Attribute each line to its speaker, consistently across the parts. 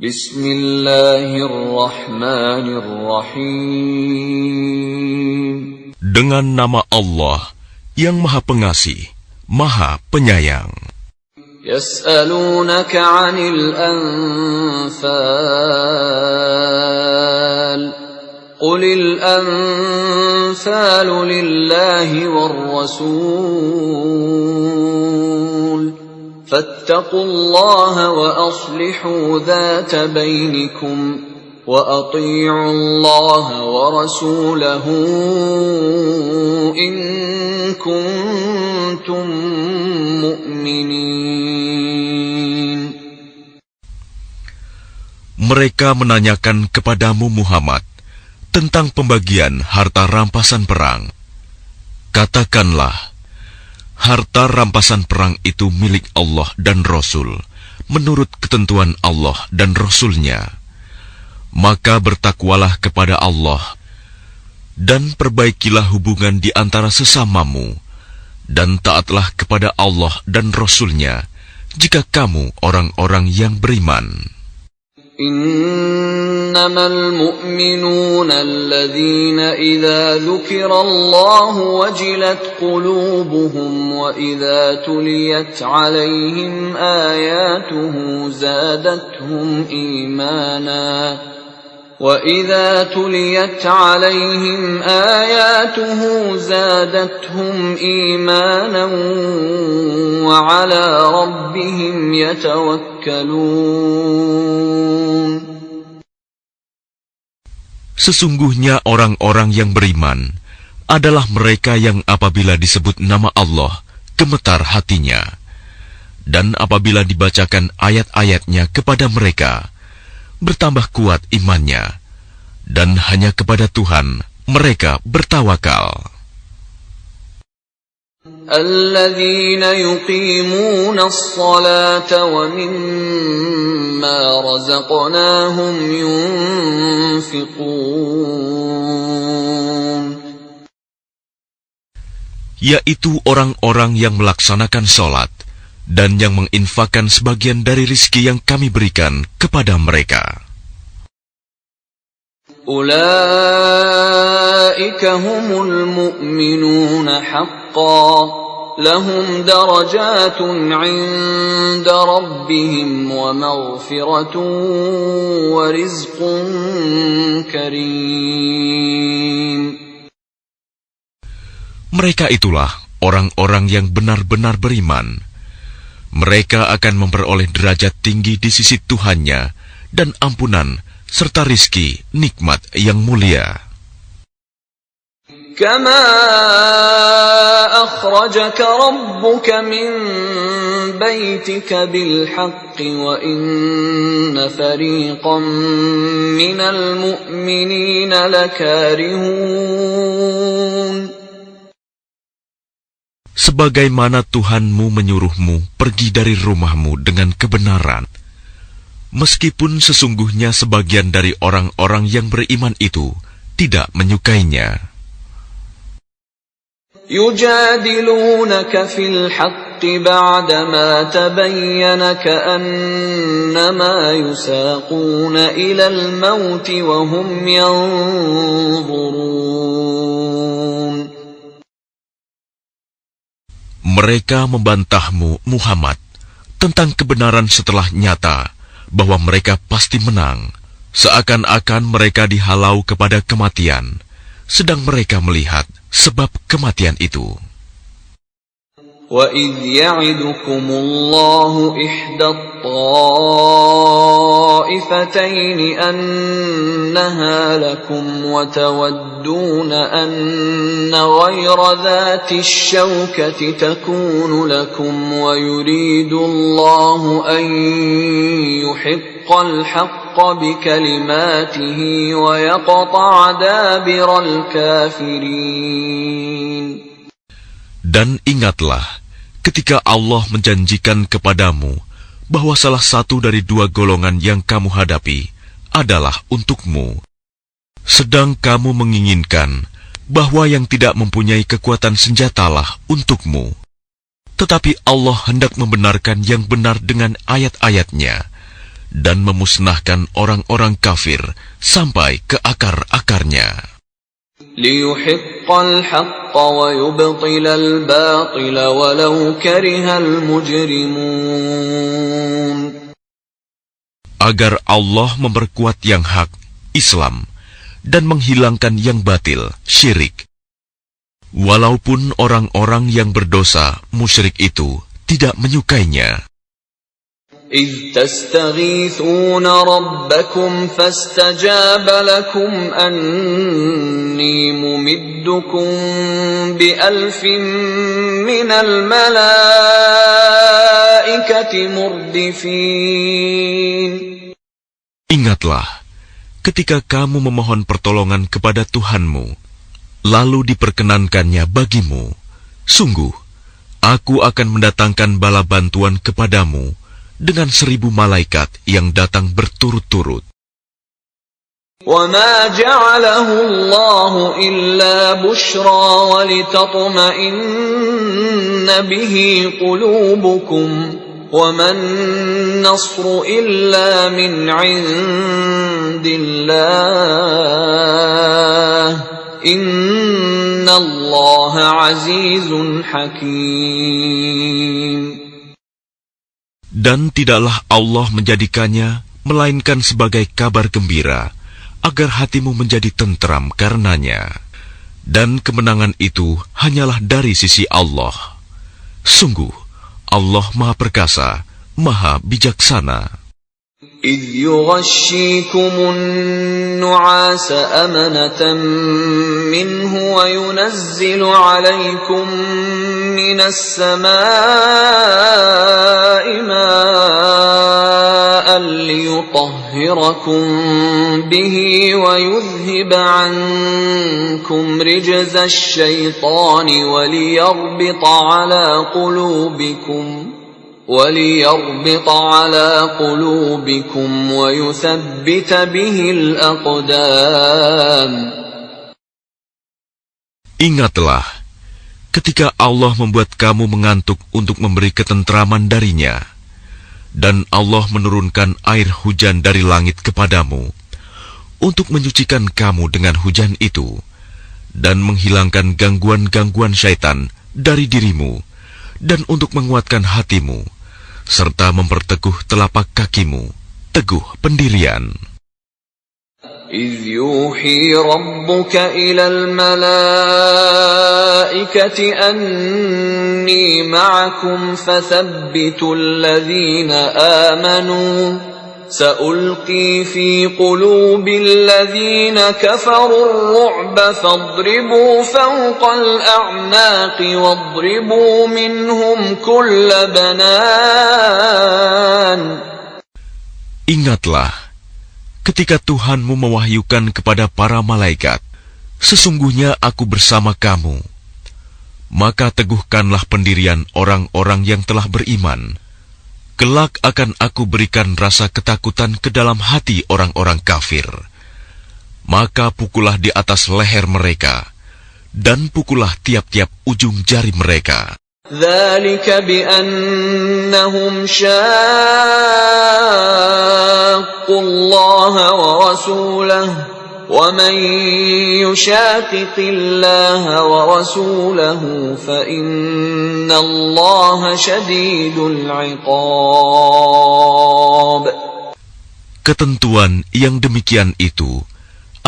Speaker 1: Bismillahirrahmanirrahim.
Speaker 2: Dengan nama Allah yang Maha Pengasih, Maha Penyayang.
Speaker 1: Yas'alunaka 'anil anfal. Qulil anfalu lillahi war rasul. Fattaqullaha wa aslihu dhata bainikum. وَأَطِيعُوا اللَّهَ وَرَسُولَهُ إِن كُنتُم مُّؤْمِنِينَ.
Speaker 2: Mereka menanyakan kepadamu Muhammad tentang pembagian harta rampasan perang. Katakanlah, harta rampasan perang itu milik Allah dan Rasul, menurut ketentuan Allah dan Rasul-Nya. Maka bertakwalah kepada Allah, dan perbaikilah hubungan di antara sesamamu, dan taatlah kepada Allah dan Rasul-Nya, jika kamu orang-orang yang beriman.
Speaker 1: Innamal mu'minuna alladhina idza dzukirallahu wajilat qulubuhum wa idza tuliyat 'alaihim ayatuhu zadatuhum imana وَإِذَا تُلِيَتْ عَلَيْهِمْ آيَاتُهُ زَادَتْهُمْ إِيمَانًا وَعَلَى رَبِّهِمْ يَتَوَكَّلُونَ.
Speaker 2: Sesungguhnya orang-orang yang beriman adalah mereka yang apabila disebut nama Allah, gemetar hatinya. Dan apabila dibacakan ayat-ayatnya kepada mereka, bertambah kuat imannya, dan hanya kepada Tuhan mereka bertawakal.
Speaker 1: Alladzina yuqimuna as-salata wa mimma razaqnahum yunfiqun.
Speaker 2: Yaitu orang-orang yang melaksanakan salat dan yang menginfakkan sebagian dari rizki yang kami berikan kepada mereka.
Speaker 1: Ulaika humul mu'minuna haqqan, lahum darajatun 'inda rabbihim wa maghfiratun wa rizqun karim.
Speaker 2: Mereka itulah orang-orang yang benar-benar beriman. Mereka akan memperoleh derajat tinggi di sisi Tuhannya dan ampunan serta rizki nikmat yang mulia.
Speaker 1: Kama akhrajaka rabbuka min baitika bil haqqi wa inna fariqan minal mu'minina lakarihun.
Speaker 2: Sebagaimana Tuhanmu menyuruhmu pergi dari rumahmu dengan kebenaran, meskipun sesungguhnya sebagian dari orang-orang yang beriman itu tidak menyukainya.
Speaker 1: Yujadilunaka fil haqqi ba'dama tabayyana ka'annama yusaquna ilal mauti wa hum yanzurun.
Speaker 2: Mereka membantahmu, Muhammad, tentang kebenaran setelah nyata bahwa mereka pasti menang, seakan-akan mereka dihalau kepada kematian, sedang mereka melihat sebab kematian itu.
Speaker 1: وَإِذْ يَعِدُكُمُ اللَّهُ إِحْدَى الطَّائِفَتَيْنِ أَنَّهَا لَكُمْ وَتَوَدُّونَ أَنَّ غَيْرَ ذَاتِ الشَّوْكَةِ تَكُونُ لَكُمْ وَيُرِيدُ اللَّهُ أَن يُحِقَّ الْحَقَّ بِكَلِمَاتِهِ وَيَقْطَعَ دَابِرَ الْكَافِرِينَ.
Speaker 2: Dan ingatlah ketika Allah menjanjikan kepadamu bahwa salah satu dari dua golongan yang kamu hadapi adalah untukmu, sedang kamu menginginkan bahwa yang tidak mempunyai kekuatan senjatalah untukmu. Tetapi Allah hendak membenarkan yang benar dengan ayat-ayatnya, dan memusnahkan orang-orang kafir sampai ke akar-akarnya.
Speaker 1: ليحق الحق ويبطل الباطل ولو كره المجرمون.
Speaker 2: Agar Allah memperkuat yang hak, Islam, dan menghilangkan yang batil, syirik. Walaupun orang-orang yang berdosa, musyrik itu, tidak menyukainya.
Speaker 1: إذ تستغيثون ربكم فاستجاب لكم أني ممدكم بألف من الملائكة مردفين.
Speaker 2: Ingatlah, ketika kamu memohon pertolongan kepada Tuhanmu, lalu diperkenankannya bagimu, sungguh, aku akan mendatangkan bala bantuan kepadamu dengan 1000 malaikat yang datang berturut-turut.
Speaker 1: وَمَا جَعَلَهُ اللَّهُ إِلَّا بُشْرَى وَلِتَطْمَئِنَّ بِهِ قُلُوبُكُمْ وَمَا النَّصْرُ إِلَّا مِنْ عِنْدِ اللَّهِ إِنَّ اللَّهَ عَزِيزٌ حَكِيمٌ.
Speaker 2: Dan tidaklah Allah menjadikannya melainkan sebagai kabar gembira, agar hatimu menjadi tentram karenanya. Dan kemenangan itu hanyalah dari sisi Allah. Sungguh, Allah Maha Perkasa, Maha Bijaksana.
Speaker 1: إِذْ يُغَشِّيكُمُ النُّعَاسَ أَمَنَةً مِّنْهُ وَيُنَزِّلُ عَلَيْكُم مِّنَ السَّمَاءِ مَاءً لِّيُطَهِّرَكُم بِهِ وَيُذْهِبَ عَنكُمْ رِجْزَ الشَّيْطَانِ وَلِيَرْبِطَ عَلَى قُلُوبِكُمْ وَيُثَبِّتَ بِهِ الْأَقْدَامَ.
Speaker 2: Ingatlah, ketika Allah membuat kamu mengantuk untuk memberi ketentraman darinya, dan Allah menurunkan air hujan dari langit kepadamu, untuk menyucikan kamu dengan hujan itu, dan menghilangkan gangguan-gangguan syaitan dari dirimu, dan untuk menguatkan hatimu, serta memperteguh telapak kakimu, teguh pendirian.
Speaker 1: إِذْ يُوحِي رَبُّكَ إِلَى الْمَلَائِكَةِ أَنِّي مَعَكُمْ فَثَبِّتُوا الَّذِينَ آمَنُوا سَأُلْقِي فِي قُلُوبِ الَّذِينَ كَفَرُوا الرُّعْبَ فَاضْرِبُوا فَوْقَ الْأَعْنَاقِ وَاضْرِبُوا مِنْهُمْ كُلَّ بَنَانٍ.
Speaker 2: Ingatlah, ketika Tuhanmu mewahyukan kepada para malaikat, sesungguhnya aku bersama kamu. Maka teguhkanlah pendirian orang-orang yang telah beriman. Kelak akan aku berikan rasa ketakutan ke dalam hati orang-orang kafir. Maka pukullah di atas leher mereka, dan pukullah tiap-tiap ujung jari mereka.
Speaker 1: ذَلِكَ بِأَنَّهُمْ شَاقُّوا اللَّهَ وَرَسُولَهُ وَمَن يُشَاقِقِ اللَّهَ وَرَسُولَهُ فَإِنَّ اللَّهَ شَدِيدُ الْعِقَابِ.
Speaker 2: Ketentuan yang demikian itu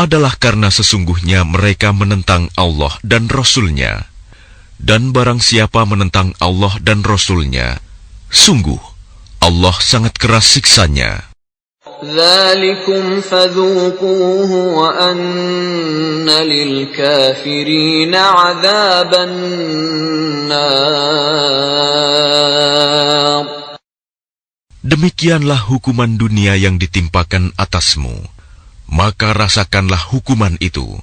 Speaker 2: adalah karena sesungguhnya mereka menentang Allah dan Rasul-Nya. Dan barang siapa menentang Allah dan Rasul-Nya, sungguh Allah sangat keras siksanya.
Speaker 1: ذَلِكُمْ فَذُوقُوهُ وَأَنَّ لِلْكَافِرِينَ عَذَابَ النَّارِ.
Speaker 2: Demikianlah hukuman dunia yang ditimpakan atasmu, maka rasakanlah hukuman itu.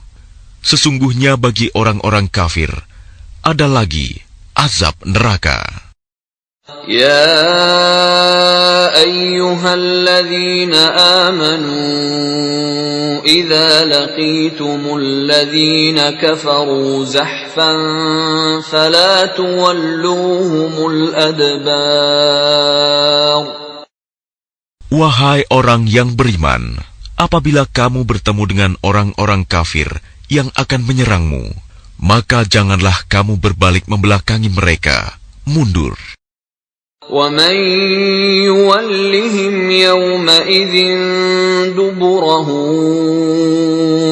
Speaker 2: Sesungguhnya bagi orang-orang kafir ada lagi azab neraka.
Speaker 1: يا أيها الذين آمنوا إذا لقيتم الذين كفروا زحفا فلا تولوهم الأدبار.
Speaker 2: Wahai orang yang beriman, apabila kamu bertemu dengan orang-orang kafir yang akan menyerangmu, maka janganlah kamu berbalik membelakangi mereka, mundur.
Speaker 1: وَمَنْ يُوَلِّهِمْ يَوْمَئِذٍ دُبُرَهُ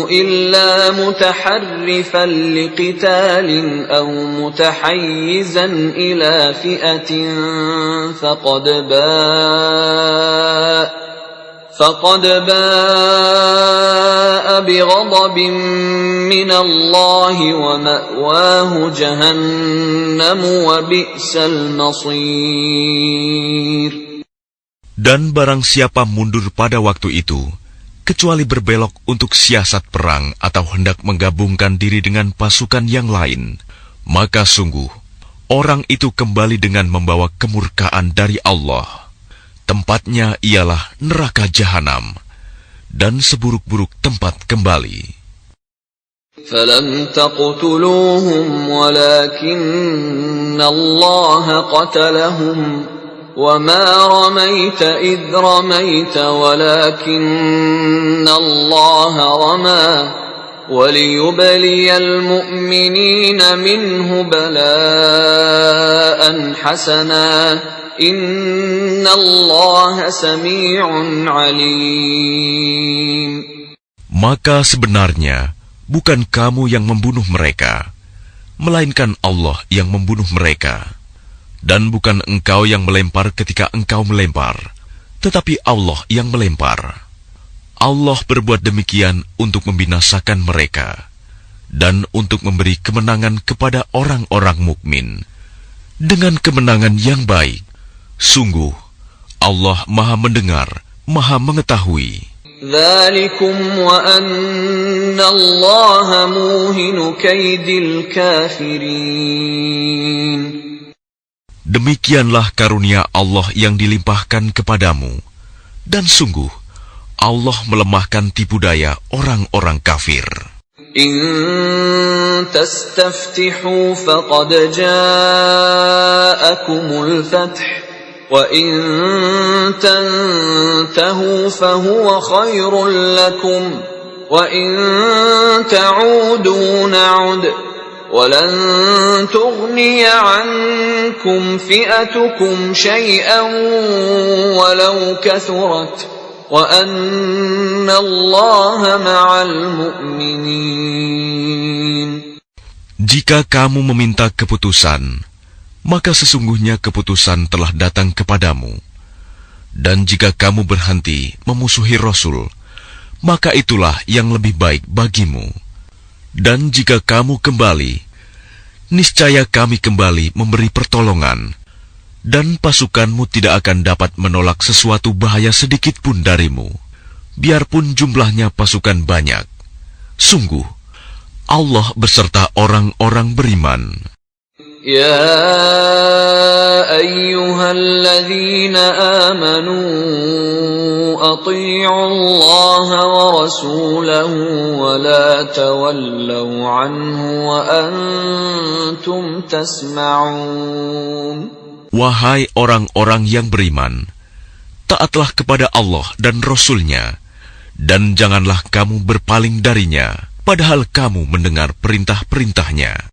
Speaker 1: إِلَّا مُتَحَرِّفًا لِقِتَالٍ أَوْ مُتَحَيِّزًا إِلَى فِئَةٍ فقد باء بغضب من الله ومأواه جهنم وبئس المصير.
Speaker 2: Dan barang siapa mundur pada waktu itu, kecuali berbelok untuk siasat perang atau hendak menggabungkan diri dengan pasukan yang lain, maka sungguh, orang itu kembali dengan membawa kemurkaan dari Allah. Tempatnya ialah neraka jahanam, dan seburuk-buruk tempat kembali.
Speaker 1: فَلَمْ تَقْتُلُوهُمْ وَلَكِنَّ اللَّهَ قَتَلَهُمْ وَمَا رَمَيْتَ إِذْ رَمَيْتَ وَلَكِنَّ اللَّهَ رَمَى وَلِيُبْلِيَ الْمُؤْمِنِينَ مِنْهُ بَلَاءً حَسَنًا Inna Allah sami'un alim.
Speaker 2: Maka sebenarnya bukan kamu yang membunuh mereka, melainkan Allah yang membunuh mereka. Dan bukan engkau yang melempar ketika engkau melempar, tetapi Allah yang melempar. Allah berbuat demikian untuk membinasakan mereka dan untuk memberi kemenangan kepada orang-orang mukmin dengan kemenangan yang baik. Sungguh, Allah Maha Mendengar, Maha Mengetahui.
Speaker 1: Dzalikum wa anna Allaha muhinu kaidil kafirin.
Speaker 2: Demikianlah karunia Allah yang dilimpahkan kepadamu. Dan sungguh, Allah melemahkan tipu daya orang-orang kafir.
Speaker 1: In tastaftihu faqad ja'akumul fath. وَإِن تَنْتَهُوا فَهُوَ خَيْرٌ لَكُمْ وَإِن تَعُودُوا نَعُدْ وَلَنْ تُغْنِيَ عَنْكُمْ فِئَتُكُمْ شَيْئًا وَلَوْ كَثُرَتْ وَأَنَّ اللَّهَ مَعَ الْمُؤْمِنِينَ.
Speaker 2: Jika kamu meminta keputusan, maka sesungguhnya keputusan telah datang kepadamu. Dan jika kamu berhenti memusuhi Rasul, maka itulah yang lebih baik bagimu. Dan jika kamu kembali, niscaya kami kembali memberi pertolongan, dan pasukanmu tidak akan dapat menolak sesuatu bahaya sedikit pun darimu, biarpun jumlahnya pasukan banyak. Sungguh, Allah beserta orang-orang beriman.
Speaker 1: يا أيها الذين آمنوا أطيعوا الله ورسوله ولا تولوا عنه وأنتم تسمعون.
Speaker 2: Wahai orang-orang yang beriman, taatlah kepada Allah dan Rasul-Nya, dan janganlah kamu berpaling darinya, padahal kamu mendengar perintah-perintahnya.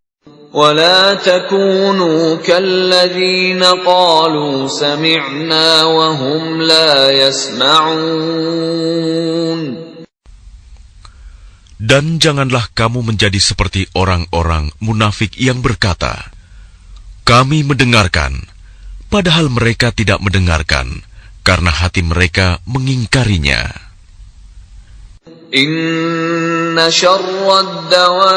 Speaker 1: ولا تكونوا كالذين قالوا سمعنا وهم لا يسمعون.
Speaker 2: Dan janganlah kamu menjadi seperti orang-orang munafik yang berkata, kami mendengarkan, padahal mereka tidak mendengarkan, karena hati mereka mengingkarinya.
Speaker 1: Inna syarrad dawabbi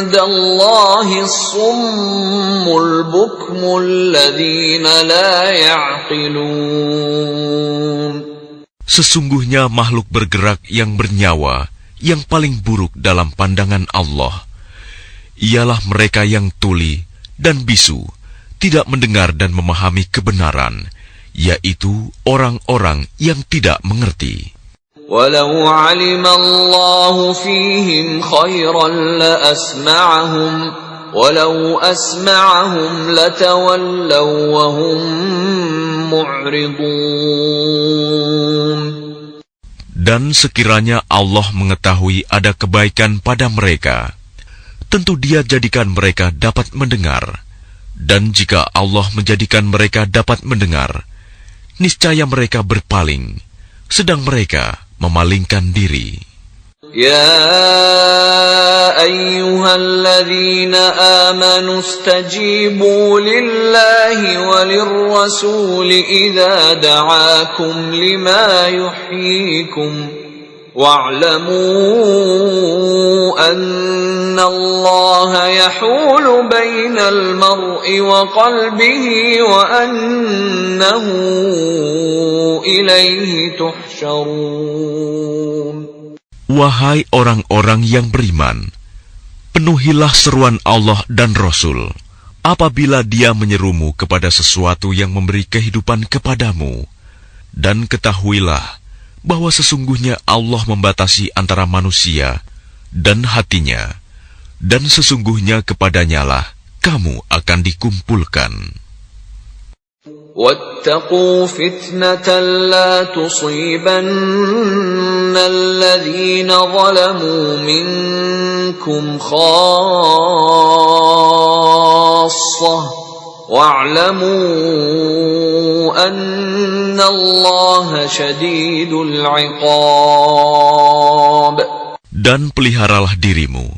Speaker 1: 'indallahi as-summul bukmul ladzina la ya'qilun.
Speaker 2: Sesungguhnya makhluk bergerak yang bernyawa yang paling buruk dalam pandangan Allah ialah mereka yang tuli dan bisu, tidak mendengar dan memahami kebenaran, yaitu orang-orang yang tidak mengerti.
Speaker 1: Walau 'alima Allahu fihim khairan la asma'ahum ولو أسمعهم لتولوا وهم معرضون.
Speaker 2: Dan sekiranya Allah mengetahui ada kebaikan pada mereka, tentu Dia jadikan mereka dapat mendengar. Dan jika Allah menjadikan mereka dapat mendengar, niscaya mereka berpaling, sedang mereka memalingkan diri.
Speaker 1: يا أيها الذين آمنوا استجيبوا لله وللرسول إذا دعاكم لما يحييكم واعلموا أن الله يحول بين المرء وقلبه وأنه إليه تحشرون.
Speaker 2: Wahai orang-orang yang beriman, penuhilah seruan Allah dan Rasul apabila Dia menyerumu kepada sesuatu yang memberi kehidupan kepadamu. Dan ketahuilah bahwa sesungguhnya Allah membatasi antara manusia dan hatinya, dan sesungguhnya kepadanyalah kamu akan dikumpulkan.
Speaker 1: واتقوا فتنة لا تصيبن الذين ظلموا منكم خاصة واعلموا أن الله شديد العقاب.
Speaker 2: Dan peliharalah dirimu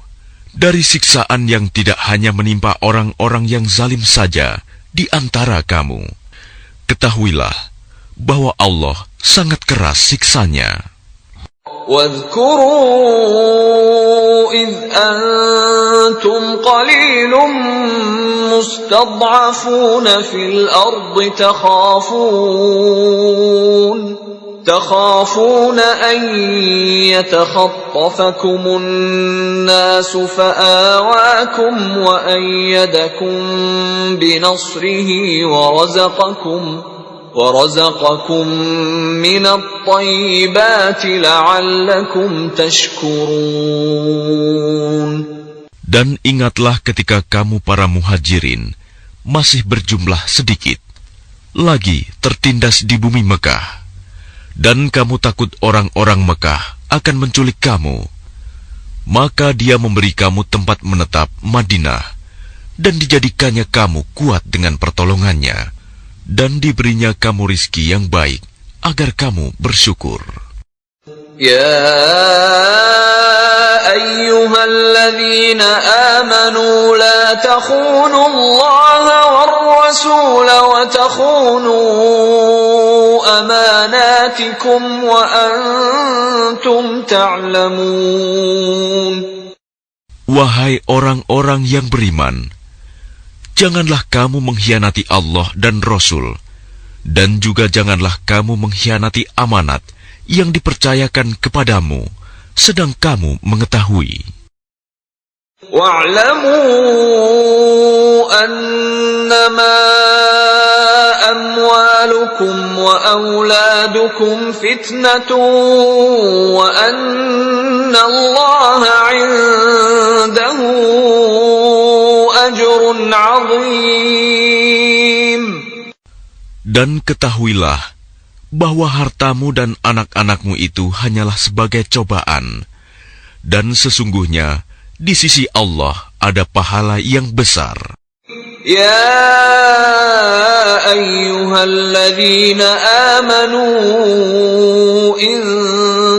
Speaker 2: dari siksaan yang tidak hanya menimpa orang-orang yang zalim saja di antara kamu. Ketahuilah bahwa Allah sangat keras siksanya.
Speaker 1: واذكروا إذ أنتم قليل مستضعفون في الأرض تخافون أن يتخطفكم الناس فآواكم وأيدكم بنصره ورزقكم من الطيبات لعلكم تشكرون.
Speaker 2: Dan ingatlah ketika kamu para muhajirin masih berjumlah sedikit, lagi tertindas di bumi Mekah, dan kamu takut orang-orang Mekah akan menculik kamu. Maka Dia memberi kamu tempat menetap Madinah, dan dijadikannya kamu kuat dengan pertolongannya, dan diberinya kamu rizki yang baik, agar kamu bersyukur.
Speaker 1: Ya ayyuhalladzina amanu la takhunu Allah war rasul wa takhunu amanatikum wa antum ta'lamun.
Speaker 2: Wahai orang-orang yang beriman, janganlah kamu mengkhianati Allah dan Rasul, dan juga janganlah kamu mengkhianati amanat yang dipercayakan kepadamu, sedang kamu mengetahui.
Speaker 1: Wa'lamu annama amwalukum wa auladukum fitnatun wa anna Allaha 'indahu ajrun 'azim.
Speaker 2: Dan ketahuilah bahwa hartamu dan anak-anakmu itu hanyalah sebagai cobaan, dan sesungguhnya di sisi Allah ada pahala yang besar.
Speaker 1: Ya ayyuhalladzina amanu in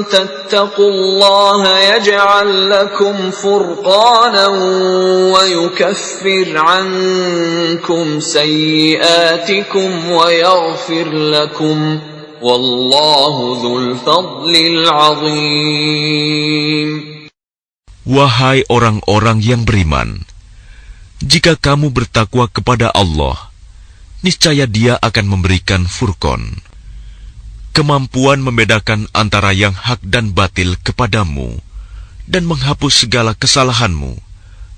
Speaker 1: tattaqullaha yaj'al lakum furqanan wa yukaffir 'ankum sayyi'atikum wa yaghfir lakum. Wallahu dzul fadlil 'adzim.
Speaker 2: Wahai orang-orang yang beriman, jika kamu bertakwa kepada Allah, niscaya Dia akan memberikan furqan, kemampuan membedakan antara yang hak dan batil kepadamu, dan menghapus segala kesalahanmu,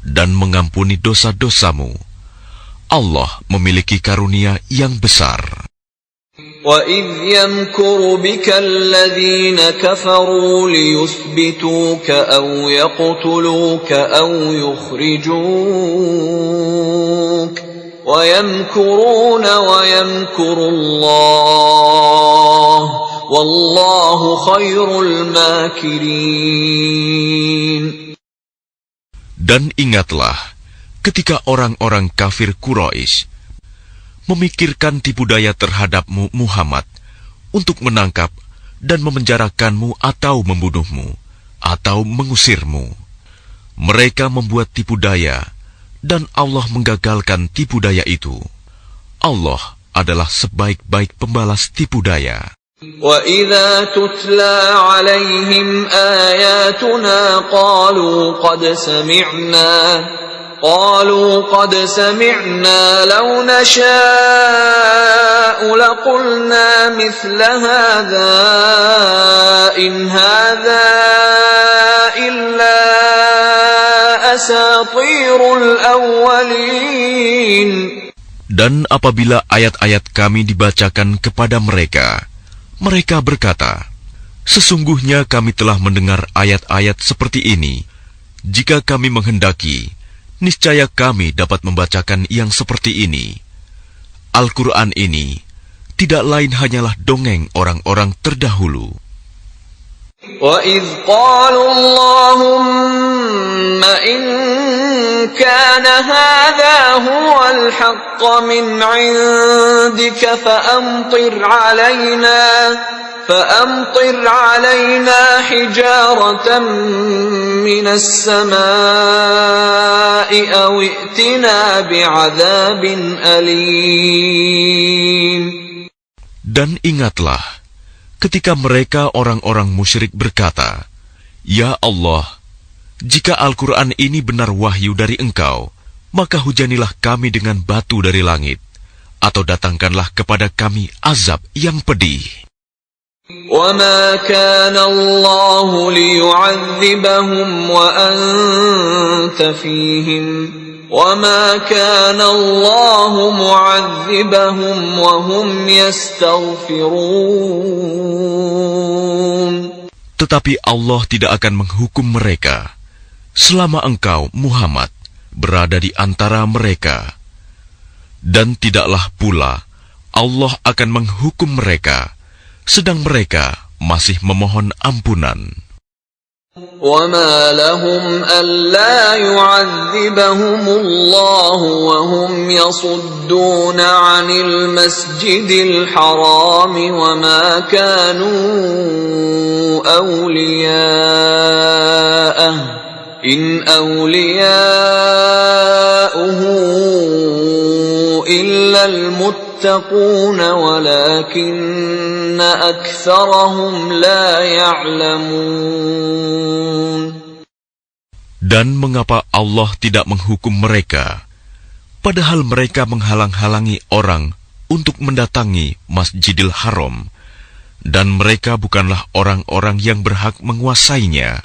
Speaker 2: dan mengampuni dosa-dosamu. Allah memiliki karunia yang besar.
Speaker 1: وَإِذْ يَمْكُرُ بِكَ الَّذِينَ كَفَرُوا لِيُثْبِتُوكَ أَوْ يَقْتُلُوكَ أَوْ يُخْرِجُوكَ وَيَمْكُرُونَ وَيَمْكُرُ اللَّهُ وَاللَّهُ خَيْرُ الْمَاكِرِينَ.
Speaker 2: Dan ingatlah ketika orang-orang kafir Quraisy memikirkan tipu daya terhadapmu Muhammad untuk menangkap dan memenjarakanmu atau membunuhmu atau mengusirmu. Mereka membuat tipu daya dan Allah menggagalkan tipu daya itu. Allah adalah sebaik-baik pembalas tipu daya.
Speaker 1: وَإِذَا تُتْلَى عَلَيْهِمْ آيَاتُنَا قالوا قد سمعنا لو نشاء لقلنا مثل هذا إن هذا إلا أساطير الأولين.
Speaker 2: Dan apabila ayat-ayat kami dibacakan kepada mereka, mereka berkata, sesungguhnya kami telah mendengar ayat-ayat seperti ini. Jika kami menghendaki, niscaya kami dapat membacakan yang seperti ini. Al-Quran ini tidak lain hanyalah dongeng orang-orang terdahulu.
Speaker 1: وَإِذْ قَالُوا اللَّهُمَّ إِنْ كَانَ هَذَا هُوَ الْحَقَّ مِنْ عِنْدِكَ فَأَمْطِرْ عَلَيْنَا حِجَارَةً مِنَ السَّمَاءِ أَوْ ائْتِنَا بِعَذَابٍ أَلِيمٍ.
Speaker 2: Dan ingatlah ketika mereka orang-orang musyrik berkata, Ya Allah, jika Al-Quran ini benar wahyu dari Engkau, maka hujanilah kami dengan batu dari langit, atau datangkanlah kepada kami azab yang pedih.
Speaker 1: وَمَا كَانَ اللَّهُ لِيُعَذِّبَهُمْ وَأَنْتَ فِيهِمْ وَمَا كَانَ اللَّهُ مُعَذِّبَهُمْ وَهُمْ يَسْتَغْفِرُونَ.
Speaker 2: Tetapi Allah tidak akan menghukum mereka selama engkau, Muhammad, berada di antara mereka. Dan tidaklah pula Allah akan menghukum mereka sedang mereka masih memohon ampunan.
Speaker 1: وَمَا لَهُمْ أَلَّا يُعَذِّبَهُمُ اللَّهُ وَهُمْ يَصُدُّونَ عَنِ الْمَسْجِدِ الْحَرَامِ وَمَا كَانُوا أَوْلِيَاءَهُ إِنْ أَوْلِيَاؤُهُ إِلَّا الْمُتَّقُونَ وَلَكِنَّ أَكْثَرَهُمْ لَا يَعْلَمُونَ.
Speaker 2: Dan mengapa Allah tidak menghukum mereka, padahal mereka menghalang-halangi orang untuk mendatangi Masjidil Haram, dan mereka bukanlah orang-orang yang berhak menguasainya.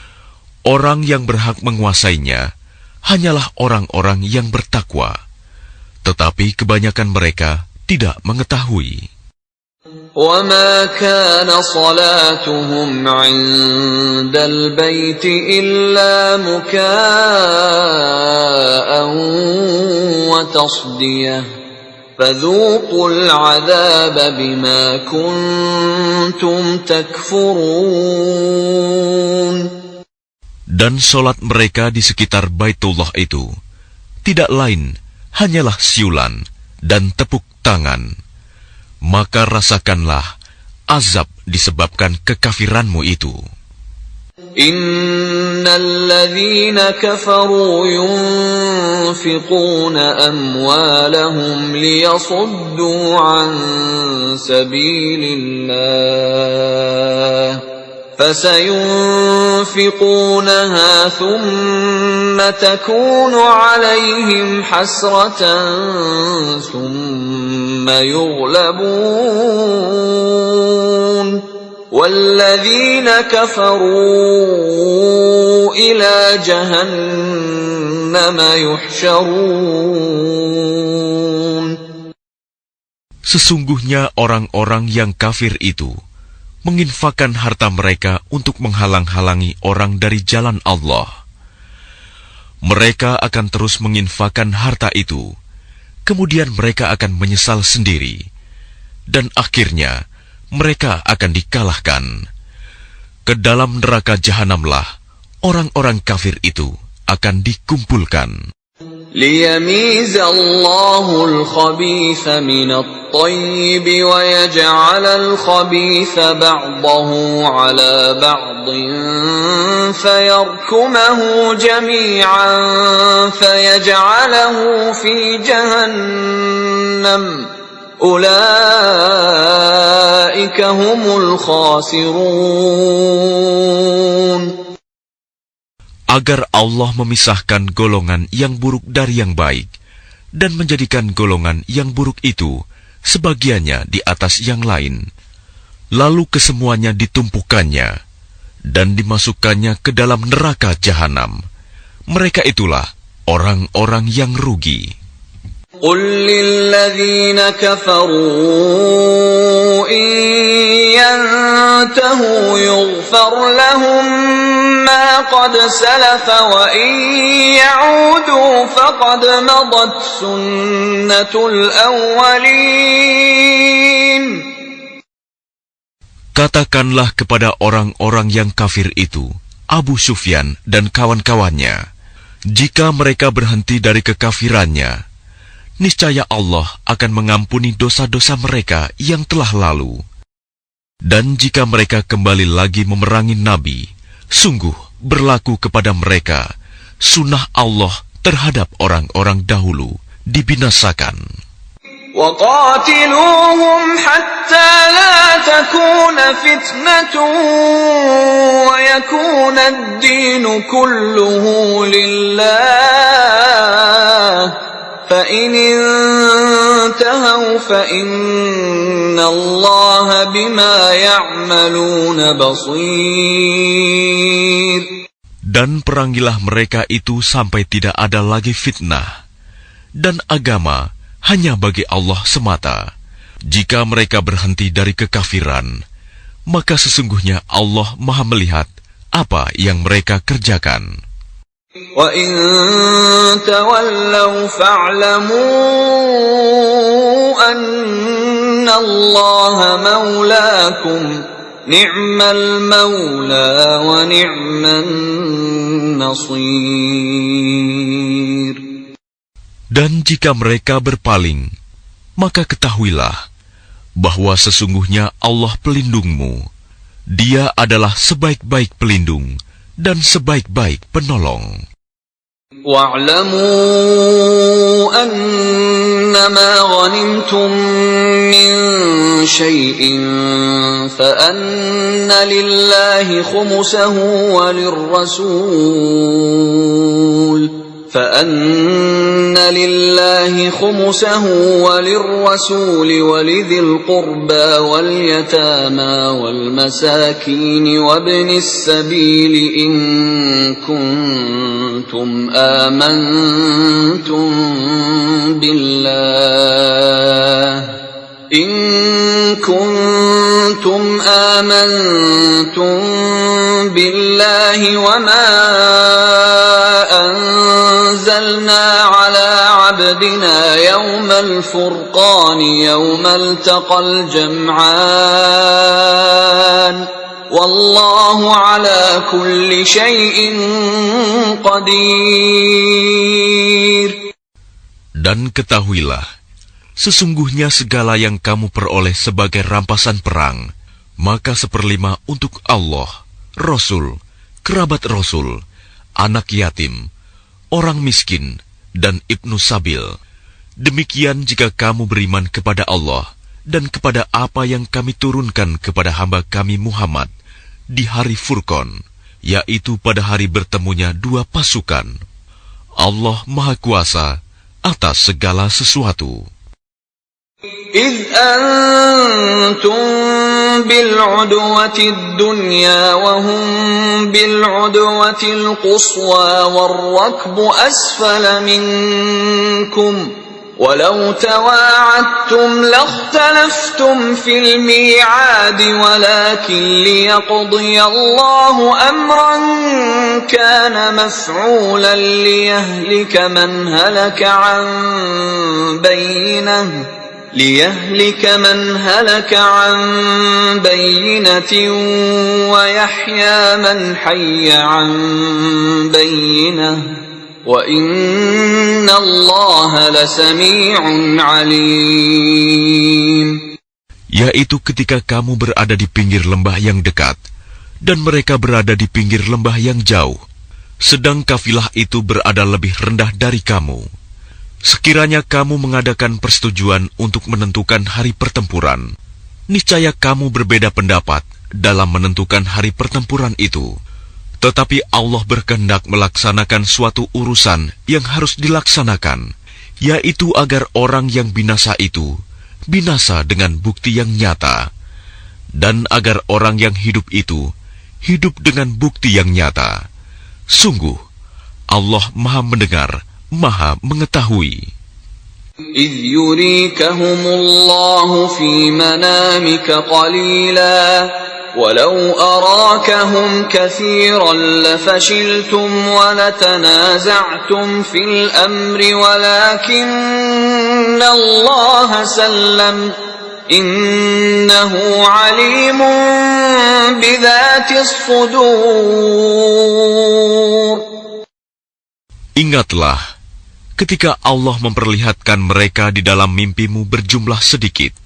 Speaker 2: Orang yang berhak menguasainya hanyalah orang-orang yang bertakwa. Tetapi kebanyakan mereka tidak mengetahui.
Speaker 1: وَمَا كَانَ صَلَاتُهُمْ عِندَ الْبَيْتِ إِلَّا مُكَاءً وَتَصْدِيَةً فَذُوقُوا الْعَذَابَ بِمَا كُنْتُمْ تَكْفُرُونَ.
Speaker 2: Dan solat mereka di sekitar Baitullah itu tidak lain hanyalah siulan dan tepuk tangan. Maka rasakanlah azab disebabkan kekafiranmu itu.
Speaker 1: Innal ladzina kafaru yunfiquna amwalahum liyasuddu an sabilillah فسينفقونها ثم تكون عليهم حسرة ثم يغلبون والذين كفروا إلى جهنم يحشرون.
Speaker 2: Sesungguhnya orang-orang yang kafir itu menginfakkan harta mereka untuk menghalang-halangi orang dari jalan Allah. Mereka akan terus menginfakkan harta itu, kemudian mereka akan menyesal sendiri, dan akhirnya mereka akan dikalahkan. Ke dalam neraka jahanamlah orang-orang kafir itu akan dikumpulkan.
Speaker 1: ليميز الله الخبيث من الطيب ويجعل الخبيث بعضه على بعض فيركمه جميعا فيجعله في جهنم أولئك هم الخاسرون.
Speaker 2: Agar Allah memisahkan golongan yang buruk dari yang baik, dan menjadikan golongan yang buruk itu sebagiannya di atas yang lain, lalu kesemuanya ditumpukannya dan dimasukkannya ke dalam neraka jahanam. Mereka itulah orang-orang yang rugi.
Speaker 1: قل للذين كفروا إن ينتهوا يغفر لهم ما قد سلف وإن يعودوا فقد مضت سنة الأولين.
Speaker 2: Katakanlah kepada orang-orang yang kafir itu, Abu Sufyan dan kawan-kawannya, jika mereka berhenti dari kekafirannya, niscaya Allah akan mengampuni dosa-dosa mereka yang telah lalu. Dan jika mereka kembali lagi memerangi Nabi, sungguh berlaku kepada mereka sunnah Allah terhadap orang-orang dahulu dibinasakan.
Speaker 1: وَقَاتِلُوهُمْ حَتَّى لَا تَكُونَ فِتْنَةٌ وَيَكُونَ الدِّينُ كُلُّهُ لِلَّهِ فَإِنِ انْتَهَوْا فَإِنَّ اللَّهَ بِمَا يَعْمَلُونَ بَصِيرٌ.
Speaker 2: Dan perangilah mereka itu sampai tidak ada lagi fitnah, dan agama hanya bagi Allah semata. Jika mereka berhenti dari kekafiran, maka sesungguhnya Allah Maha melihat apa yang mereka kerjakan.
Speaker 1: وَإِن تَوَلَّوْا فَاعْلَمُوا أَنَّ اللَّهَ مَوْلَاكُمْ نِعْمَ الْمَوْلَى وَنِعْمَ النَّصِيرُ.
Speaker 2: Dan jika mereka berpaling, maka ketahuilah bahwa sesungguhnya Allah pelindungmu. Dia adalah sebaik-baik pelindung dan sebaik-baik penolong.
Speaker 1: وَاعْلَمُوا أَنَّمَا غَنِمْتُم مِّن شَيْءٍ فَأَنَّ لِلَّهِ خُمُسَهُ وَلِلرَّسُولِ وَلِذِي الْقُرْبَى وَالْيَتَامَى وَالْمَسَاكِينِ وَابْنِ السَّبِيلِ إِن كُنتُمْ آمنتم بالله وما أنزلنا على عبدنا يوم الفرقان يوم التقى الجمعان والله على كل شيء قدير.
Speaker 2: Dan ketahuilah, sesungguhnya segala yang kamu peroleh sebagai rampasan perang, maka 1/5 untuk Allah, Rasul, kerabat Rasul, anak yatim, orang miskin, dan ibnu sabil. Demikian jika kamu beriman kepada Allah dan kepada apa yang kami turunkan kepada hamba kami Muhammad di hari Furqan, yaitu pada hari bertemunya dua pasukan. Allah Maha Kuasa atas segala sesuatu.
Speaker 1: إِذْ أَنْتُمْ بِالْعُدْوَةِ الدُّنْيَا وَهُمْ بِالْعُدْوَةِ الْقُصْوَى وَالرَّكْبُ أَسْفَلَ مِنْكُمْ ولو تواعدتم لاختلفتم في الميعاد ولكن ليقضي الله أمرا كان مفعولا ليهلك من هلك عن بينة ويحيى من حي عن بينة وَإِنَّ اللَّهَ لَسَمِيعٌ عَلِيمٌ.
Speaker 2: Yaitu ketika kamu berada di pinggir lembah yang dekat, dan mereka berada di pinggir lembah yang jauh, sedang kafilah itu berada lebih rendah dari kamu. Sekiranya kamu mengadakan persetujuan untuk menentukan hari pertempuran, niscaya kamu berbeda pendapat dalam menentukan hari pertempuran itu. Tetapi Allah berkehendak melaksanakan suatu urusan yang harus dilaksanakan, yaitu agar orang yang binasa itu binasa dengan bukti yang nyata, dan agar orang yang hidup itu hidup dengan bukti yang nyata. Sungguh, Allah Maha Mendengar, Maha Mengetahui.
Speaker 1: إِذْ يُرِيكَهُمُ اللَّهُ فِي مَنَامِكَ قَلِيلًا وَلَوْ أَرَاكَهُمْ كَثِيرًا لَفَشِلْتُمْ وَلَتَنَازَعْتُمْ فِي الْأَمْرِ وَلَكِنَّ اللَّهَ سَلَّمَ إِنَّهُ عَلِيمٌ بِذَاتِ الصُّدُورِ.
Speaker 2: Ingatlah ketika Allah memperlihatkan mereka di dalam mimpimu berjumlah sedikit,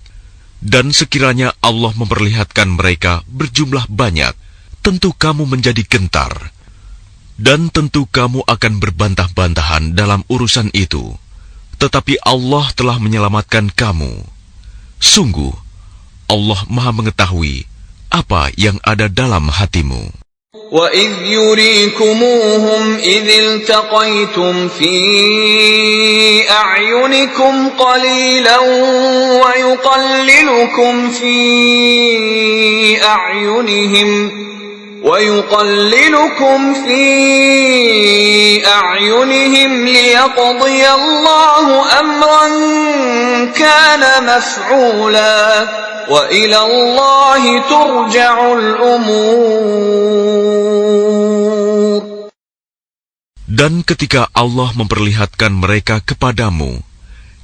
Speaker 2: dan sekiranya Allah memperlihatkan mereka berjumlah banyak, tentu kamu menjadi gentar, dan tentu kamu akan berbantah-bantahan dalam urusan itu. Tetapi Allah telah menyelamatkan kamu. Sungguh, Allah Maha Mengetahui apa yang ada dalam hatimu.
Speaker 1: وَإِذْ يُرِيكُمُوهُمْ إِذِ الْتَقَيْتُمْ فِي أَعْيُنِكُمْ قَلِيلًا وَيُقَلِّلُكُمْ فِي أَعْيُنِهِمْ لِيَقْضِيَ اللَّهُ أَمْرًا كَانَ مَفْعُولًا وَإِلَى اللَّهِ تُرْجَعُ الْأُمُورُ.
Speaker 2: Dan ketika Allah memperlihatkan mereka kepadamu,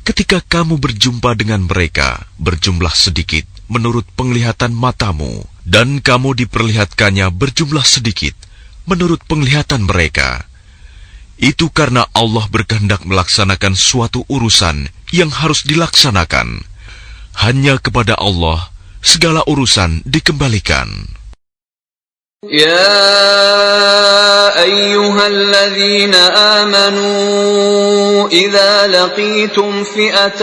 Speaker 2: ketika kamu berjumpa dengan mereka berjumlah sedikit menurut penglihatan matamu, dan kamu diperlihatkannya berjumlah sedikit menurut penglihatan mereka, itu karena Allah berkehendak melaksanakan suatu urusan yang harus dilaksanakan. Hanya kepada Allah segala urusan dikembalikan.
Speaker 1: يا أيها الذين آمنوا إذا لقيتم فئة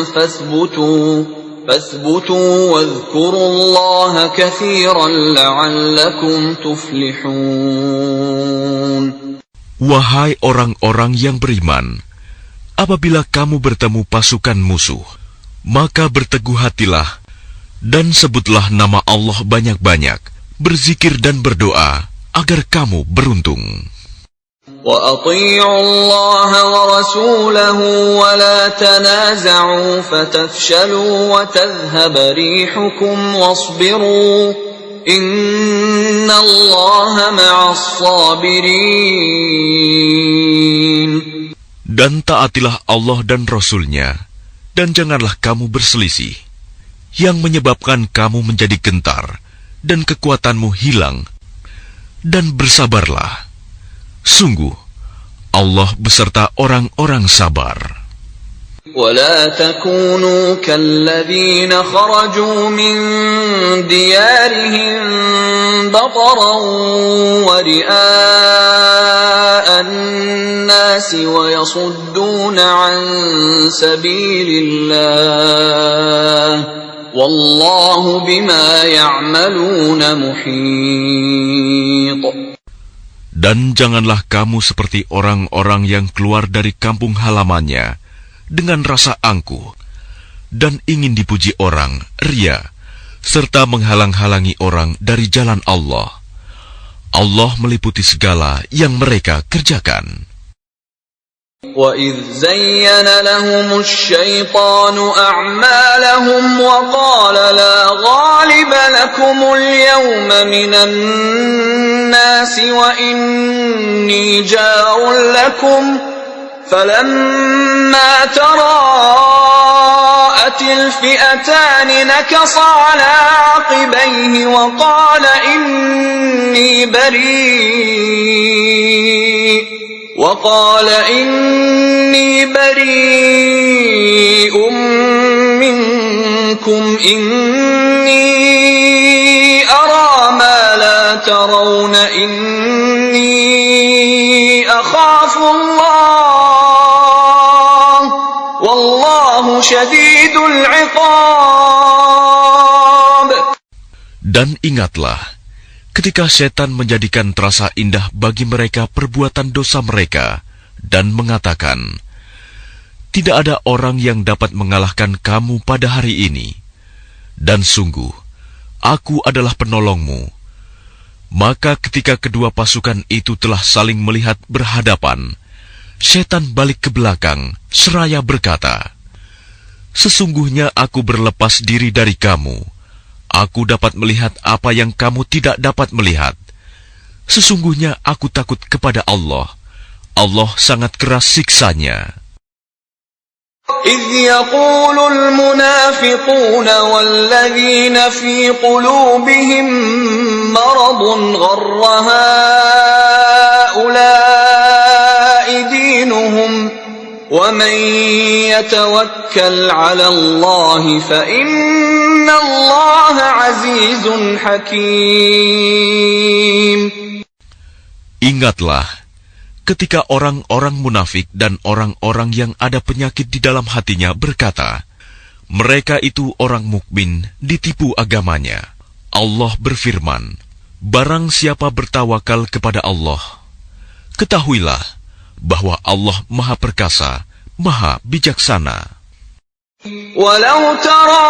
Speaker 1: فاثبتوا واذكروا الله كثيرا لعلكم تفلحون.
Speaker 2: Wahai orang-orang yang beriman, apabila kamu bertemu pasukan musuh, maka berteguh hatilah dan sebutlah nama Allah banyak-banyak, berzikir dan berdoa agar kamu beruntung.
Speaker 1: وَأَطِيعُوا اللَّهَ وَرَسُولَهُ وَلَا تَنَازَعُوا فَتَفْشَلُوا وَتَذْهَبَ رِيحُكُمْ وَاصْبِرُوا إِنَّ اللَّهَ مَعَ الصَّابِرِينَ.
Speaker 2: Dan taatilah Allah dan Rasul-Nya, dan janganlah kamu berselisih, yang menyebabkan kamu menjadi gentar, dan kekuatanmu hilang, dan bersabarlah. Sungguh, Allah beserta orang-orang sabar.
Speaker 1: ولا تكونوا كالذين خرجوا من ديارهم بطرا ورئاء الناس ويصدون عن سبيل الله والله بما يعملون محيط.
Speaker 2: Dan janganlah kamu seperti orang-orang yang keluar dari kampung halamannya dengan rasa angkuh, dan ingin dipuji orang, ria, serta menghalang-halangi orang dari jalan Allah. Allah meliputi segala yang mereka kerjakan.
Speaker 1: وَإِذْ زَيَّنَ لَهُمُ الشَّيْطَانُ أَعْمَالَهُمْ وَقَالَ لَا غَالِبَ لَكُمُ الْيَوْمَ مِنَ النَّاسِ وَإِنِّي جَارٌ لَكُمْ فَلَمَّا تَرَاءَتِ الْفِئَتَانِ نَكَصَ عَلَى عَقِبَيْهِ وَقَالَ إِنِّي بَرِيءٌ مِّنكُمْ إِنِّي أَرَىٰ مَا لَا تَرَوْنَ إِنِّي أَخَافُ اللَّهَ وَاللَّهُ شَدِيدُ الْعِقَابِ.
Speaker 2: Dan ingatlah, ketika setan menjadikan terasa indah bagi mereka perbuatan dosa mereka, dan mengatakan, tidak ada orang yang dapat mengalahkan kamu pada hari ini, dan sungguh, aku adalah penolongmu. Maka ketika kedua pasukan itu telah saling melihat berhadapan, setan balik ke belakang, seraya berkata, sesungguhnya aku berlepas diri dari kamu. Aku dapat melihat apa yang kamu tidak dapat melihat. Sesungguhnya aku takut kepada Allah. Allah sangat keras siksanya.
Speaker 1: إِذْ يَقُولُ الْمُنَافِقُونَ وَالَّذِينَ فِي قُلُوبِهِم مَّرَضٌ غَرَّ هَٰؤُلَاءِ دِينُهُمْ وَمَن يَتَوَكَّلْ عَلَى اللَّهِ فَإِنَّ اللَّهَ عَزِيزٌ حَكِيمٌ.
Speaker 2: Ingatlah ketika orang-orang munafik dan orang-orang yang ada penyakit di dalam hatinya berkata, mereka itu orang mukmin ditipu agamanya. Allah berfirman, barang siapa bertawakal kepada Allah, ketahuilah bahwa Allah Maha Perkasa, Maha Bijaksana.
Speaker 1: وَلَوْ تَرَىٰ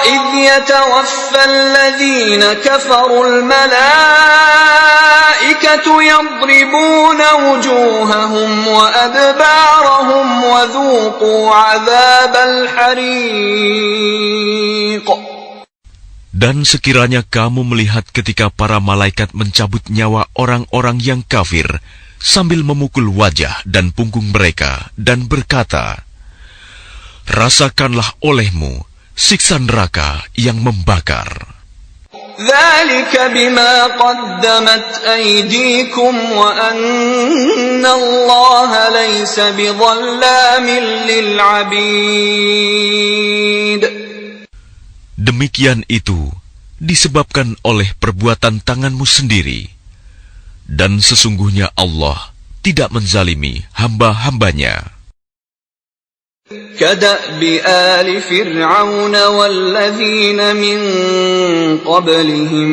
Speaker 1: إِذْ يَتَوَفَّى الَّذِينَ كَفَرُوا الْمَلَائِكَةُ يَضْرِبُونَ وُجُوهَهُمْ وَأَدْبَارَهُمْ وَذُوقُوا عَذَابَ الْحَرِيقِ.
Speaker 2: Dan sekiranya kamu melihat ketika para malaikat mencabut nyawa orang-orang yang kafir sambil memukul wajah dan punggung mereka dan berkata, rasakanlah olehmu siksa neraka yang membakar.
Speaker 1: ذَلِكَ بِمَا قَدَّمَتْ أَيْدِيكُمْ وَأَنَّ اللَّهَ لَيْسَ بِظَلَّامٍ لِلْعَبِيدِ.
Speaker 2: Demikian itu disebabkan oleh perbuatan tanganmu sendiri, dan sesungguhnya Allah tidak menzalimi hamba-hambanya.
Speaker 1: كَدَأْبِ آلِ فِرْعَوْنَ وَالَّذِينَ مِن قَبْلِهِمْ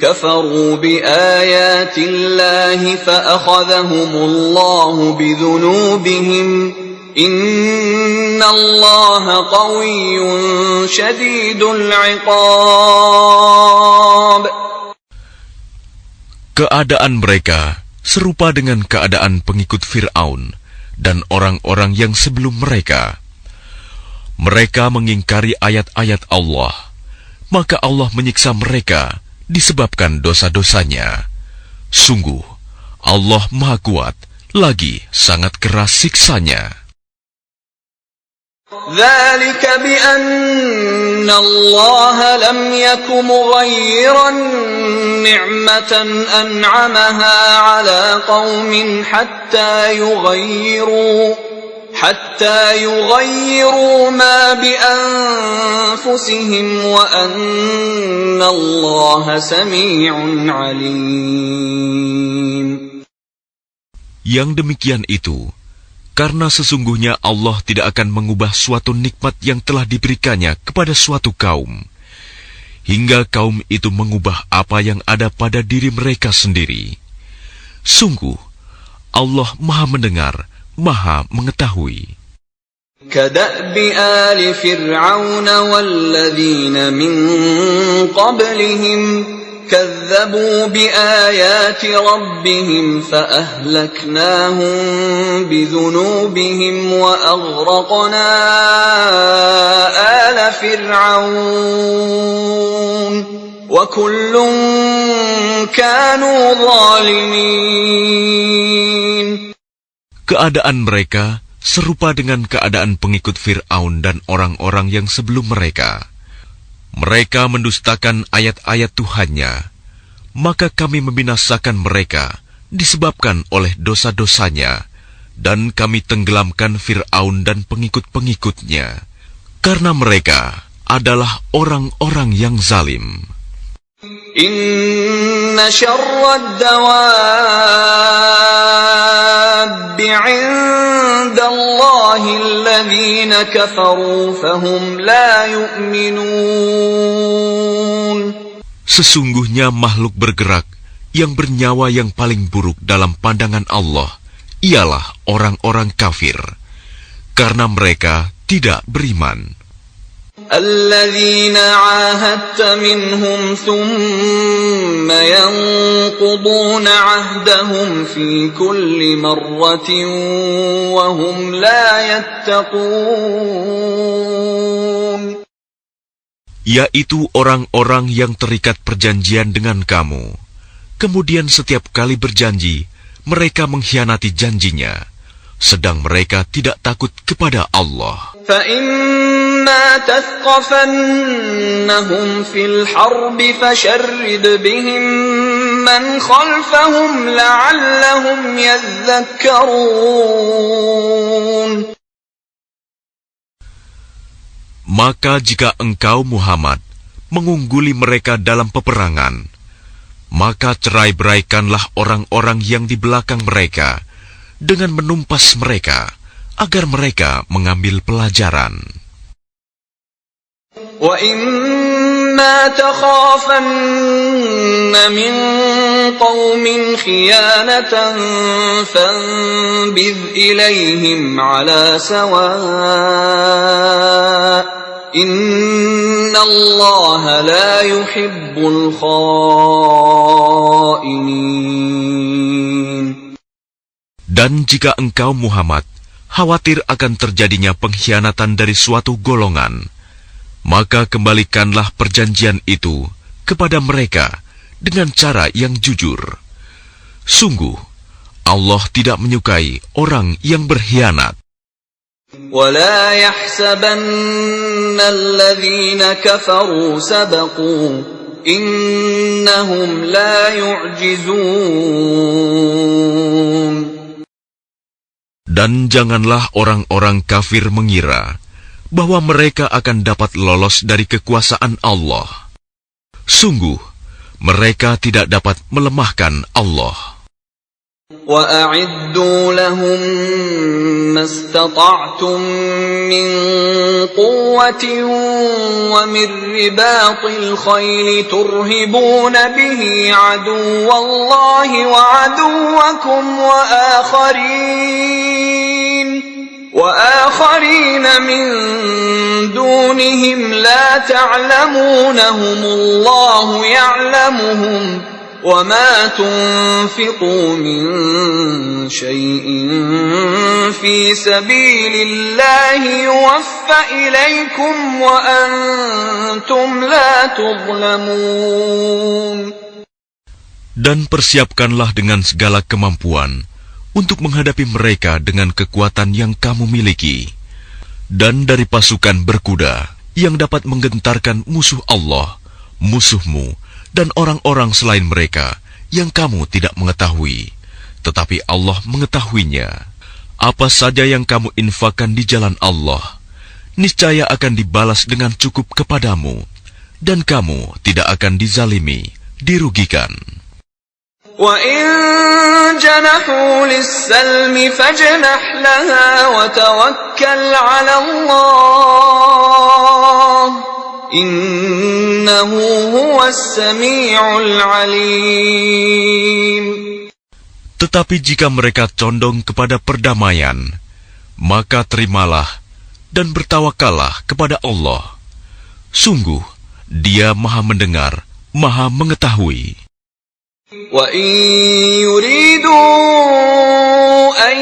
Speaker 1: كَفَرُوا بِآيَاتِ اللَّهِ فَأَخَذَهُمُ اللَّهُ بِذُنُوبِهِمْ إِنَّ اللَّهَ قَوِيٌّ شَدِيدُ الْعِقَابِ.
Speaker 2: Keadaan mereka serupa dengan keadaan pengikut Fir'aun dan orang-orang yang sebelum mereka. Mereka mengingkari ayat-ayat Allah, maka Allah menyiksa mereka disebabkan dosa-dosanya. Sungguh, Allah Maha Kuat, lagi sangat keras siksanya.
Speaker 1: ذَلِكَ بِأَنَّ اللَّهَ لَمْ يَكُ مُغَيِّرًا نِعْمَةً أَنْعَمَهَا عَلَى قَوْمٍ حَتَّى يُغَيِّرُوا مَا بِأَنفُسِهِمْ وَأَنَّ اللَّهَ سَمِيعٌ عَلِيمٌ.
Speaker 2: Yang demikian itu karena sesungguhnya Allah tidak akan mengubah suatu nikmat yang telah diberikannya kepada suatu kaum, hingga kaum itu mengubah apa yang ada pada diri mereka sendiri. Sungguh, Allah Maha Mendengar, Maha Mengetahui.
Speaker 1: كَدَأْبِ آلِ فِرْعَوْنَ وَالَّذِينَ مِن قَبْلِهِمْ كذبوا بآيات ربهم فأهلكناهم بذنوبهم وأغرقنا آل فرعون وكل كانوا ظالمين.
Speaker 2: Keadaan mereka serupa dengan keadaan pengikut Fir'aun dan orang-orang yang sebelum mereka. Mereka mendustakan ayat-ayat Tuhannya, maka kami membinasakan mereka disebabkan oleh dosa-dosanya, dan kami tenggelamkan Fir'aun dan pengikut-pengikutnya, karena mereka adalah orang-orang yang zalim.
Speaker 1: Inna syarrad dawab 'indallahi alladhina kafaru fahum la yu'minun.
Speaker 2: Sesungguhnya makhluk bergerak yang bernyawa yang paling buruk dalam pandangan Allah ialah orang-orang kafir, karena mereka tidak beriman.
Speaker 1: الذين عاهدت منهم ثم ينقضون عهدهم في كل مرة وهم لا يتقون.
Speaker 2: Yaitu orang-orang yang terikat perjanjian dengan kamu, kemudian setiap kali berjanji mereka mengkhianati janjinya, sedang mereka tidak takut kepada Allah.
Speaker 1: فَإِمَّا تَثْقَفَنَّهُمْ فِي الْحَرْبِ فَشَرِّدْ بِهِمْ مَنْ خَلْفَهُمْ لَعَلَّهُمْ يَذَّكَّرُونَ.
Speaker 2: Maka jika engkau Muhammad mengungguli mereka dalam peperangan, maka cerai-beraikanlah orang-orang yang di belakang mereka dengan menumpas mereka, agar mereka mengambil pelajaran.
Speaker 1: وَإِمَّا تَخَافَنَّ مِنْ قَوْمٍ خِيَانَةً فَانبِذْ إِلَيْهِمْ عَلَى سَوَاءٍ إِنَّ اللَّهَ لَا يُحِبُّ الْخَائِنِينَ.
Speaker 2: Dan jika engkau Muhammad khawatir akan terjadinya pengkhianatan dari suatu golongan, maka kembalikanlah perjanjian itu kepada mereka dengan cara yang jujur. Sungguh, Allah tidak menyukai orang yang berkhianat.
Speaker 1: وَلَا يَحْسَبَنَّ الَّذِينَ كَفَرُوا سَبَقُوا إِنَّهُمْ لَا يُعْجِزُونَ.
Speaker 2: Dan janganlah orang-orang kafir mengira bahwa mereka akan dapat lolos dari kekuasaan Allah. Sungguh, mereka tidak dapat melemahkan Allah.
Speaker 1: وَأَعِدُّوا لَهُم مَّا اسْتَطَعْتُم مِّن قُوَّةٍ وَمِن رِّبَاطِ الْخَيْلِ تُرْهِبُونَ بِهِ عَدُوَّ اللَّهِ وَعَدُوَّكُمْ وآخرين من دونهم لا تعلمونهم الله يعلمهم وما تنفقوا من شيء في سبيل الله يوفى إليكم وأنتم لا تظلمون.
Speaker 2: Dan persiapkanlah dengan segala kemampuan untuk menghadapi mereka dengan kekuatan yang kamu miliki, dan dari pasukan berkuda yang dapat menggentarkan musuh Allah, musuhmu, dan orang-orang selain mereka yang kamu tidak mengetahui, tetapi Allah mengetahuinya. Apa saja yang kamu infakkan di jalan Allah, niscaya akan dibalas dengan cukup kepadamu, dan kamu tidak akan dizalimi, dirugikan.
Speaker 1: وَإِن جَنَحُوا لِلسَّلْمِ فَاجْنَحْ لَهَا وَتَوَكَّلْ عَلَى اللَّهِ إِنَّهُ هُوَ السَّمِيعُ الْعَلِيمُ.
Speaker 2: Tetapi jika mereka condong kepada perdamaian, maka terimalah dan bertawakallah kepada Allah. Sungguh, Dia Maha mendengar, Maha Mengetahui.
Speaker 1: وَإِن يُرِيدُوا أَن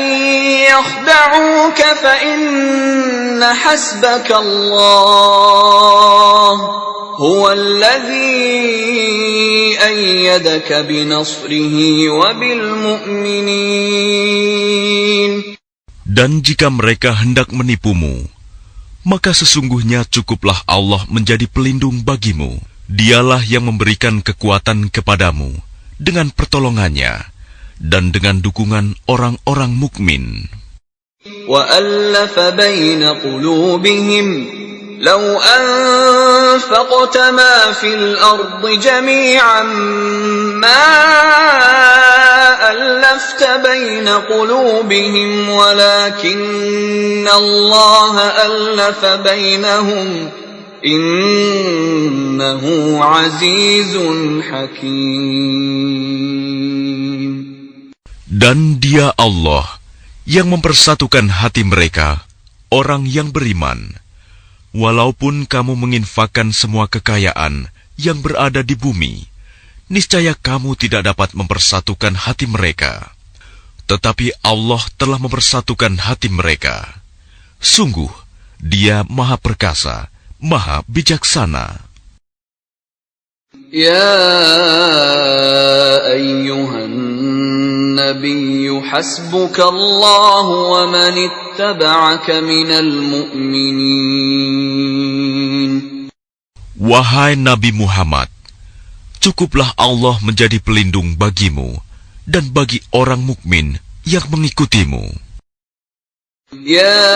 Speaker 1: يَخْدَعُوكَ فَإِنَّ حَسْبَكَ اللَّهُ هُوَ الَّذِي أَيَّدَكَ بِنَصْرِهِ وَبِالْمُؤْمِنِينَ.
Speaker 2: Dan jika mereka hendak menipumu, maka sesungguhnya cukuplah Allah menjadi pelindung bagimu. Dialah yang memberikan kekuatan kepadamu dengan pertolongannya dan dengan dukungan orang-orang mukmin.
Speaker 1: وَأَلَّفَ بَيْنَ قُلُوبِهِمْ لَوْ أَنفَقْتَ مَا فِي الْأَرْضِ جَمِيعًا مَا أَلَّفْتَ بَيْنَ قُلُوبِهِمْ وَلَكِنَّ اللَّهَ أَلَّفَ بَيْنَهُمْ إِنَّهُ عَزِيزٌ حَكِيمٌ.
Speaker 2: Dan Dia Allah yang mempersatukan hati mereka, orang yang beriman. Walaupun kamu menginfakkan semua kekayaan yang berada di bumi, niscaya kamu tidak dapat mempersatukan hati mereka. Tetapi Allah telah mempersatukan hati mereka. Sungguh, Dia Maha Perkasa, Maha Bijaksana.
Speaker 1: يا أيها النبي حسبك الله ومن اتبعك من المؤمنين.
Speaker 2: Wahai Nabi Muhammad, cukuplah Allah menjadi pelindung bagimu dan bagi orang mukmin yang mengikutimu.
Speaker 1: يا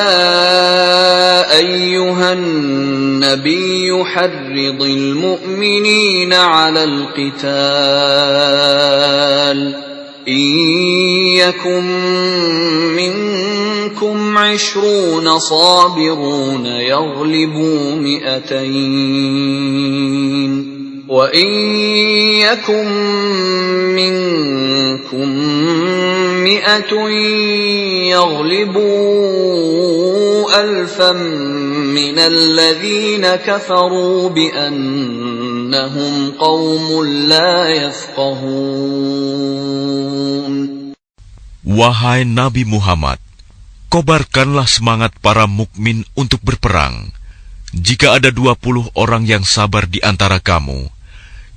Speaker 1: أيها النبي حرض المؤمنين على القتال إن يكن منكم 20 صابرون يغلبوا 200 وَإِنْ يَكُنْ مِنْكُمْ 100 يَغْلِبُوا 1,000 مِنَ الَّذِينَ كَفَرُوا بِأَنَّهُمْ قَوْمٌ لَا يَفْقَهُونَ.
Speaker 2: Wahai Nabi Muhammad, kobarkanlah semangat para mukmin untuk berperang. Jika ada 20 orang yang sabar di antara kamu,